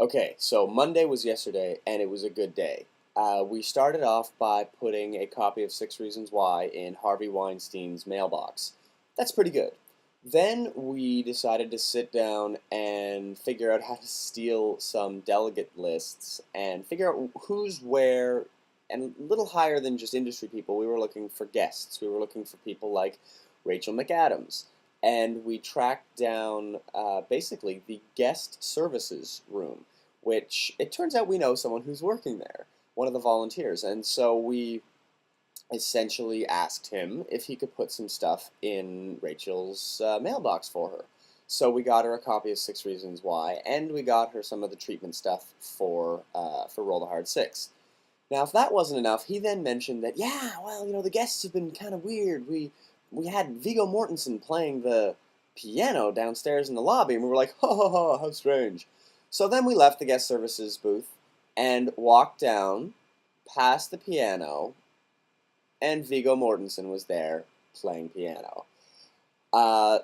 Okay, so Monday was yesterday, and it was a good day. We started off by putting a copy of Six Reasons Why in Harvey Weinstein's mailbox. That's pretty good. Then we decided to sit down and figure out how to steal some delegate lists and figure out who's where, and a little higher than just industry people. We were looking for guests. We were looking for people like Rachel McAdams, and we tracked down basically the guest services room, which it turns out we know someone who's working there, one of the volunteers. And so we essentially asked him if he could put some stuff in Rachel's mailbox for her. So we got her a copy of Six Reasons Why, and we got her some of the treatment stuff for Roll the Hard Six. Now, if that wasn't enough, he then mentioned that, yeah, well, the guests have been kind of weird. We had Viggo Mortensen playing the piano downstairs in the lobby, and we were like, ha ha ha, how strange. So then we left the guest services booth and walked down past the piano, and Viggo Mortensen was there playing piano.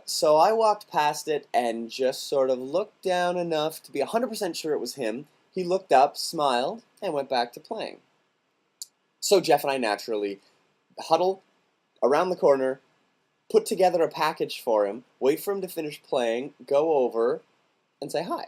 So I walked past it and just sort of looked down enough to be 100% sure it was him. He looked up, smiled, and went back to playing. So Jeff and I naturally huddle around the corner, put together a package for him, wait for him to finish playing, go over, and say hi.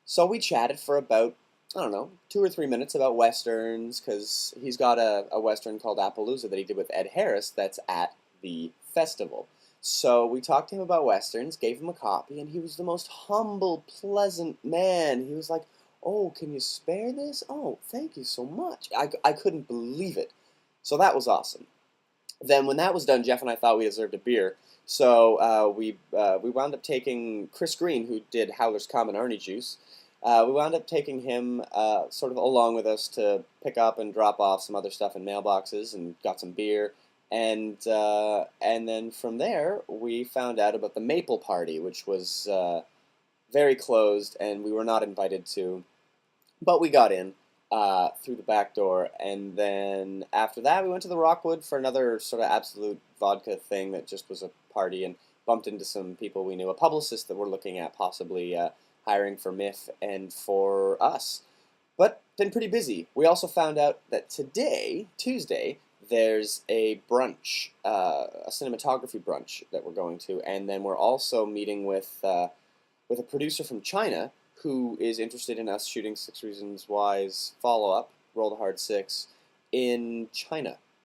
So we chatted for about, I don't know, 2 or 3 minutes about westerns, because he's got a western called Appaloosa that he did with Ed Harris that's at the festival. So we talked to him about westerns, gave him a copy, and he was the most humble, pleasant man. He was like, oh, can you spare this? Oh, thank you so much. I couldn't believe it. So that was awesome. Then when that was done, Jeff and I thought we deserved a beer. So we wound up taking Chris Green, who did Howler's Common Arnie Juice. We wound up taking him sort of along with us to pick up and drop off some other stuff in mailboxes, and got some beer. And then from there, we found out about the Maple Party, which was very closed, and we were not invited to. But we got in through the back door, and then after that, we went to the Rockwood for another sort of absolute vodka thing that just was a party, and bumped into some people we knew, a publicist that we're looking at possibly hiring for MIF and for us. But been pretty busy. We also found out that today, Tuesday, there's a brunch, a cinematography brunch that we're going to, and then we're also meeting with a producer from China who is interested in us shooting Six Reasons Why's follow-up, Roll the Hard Six, in China.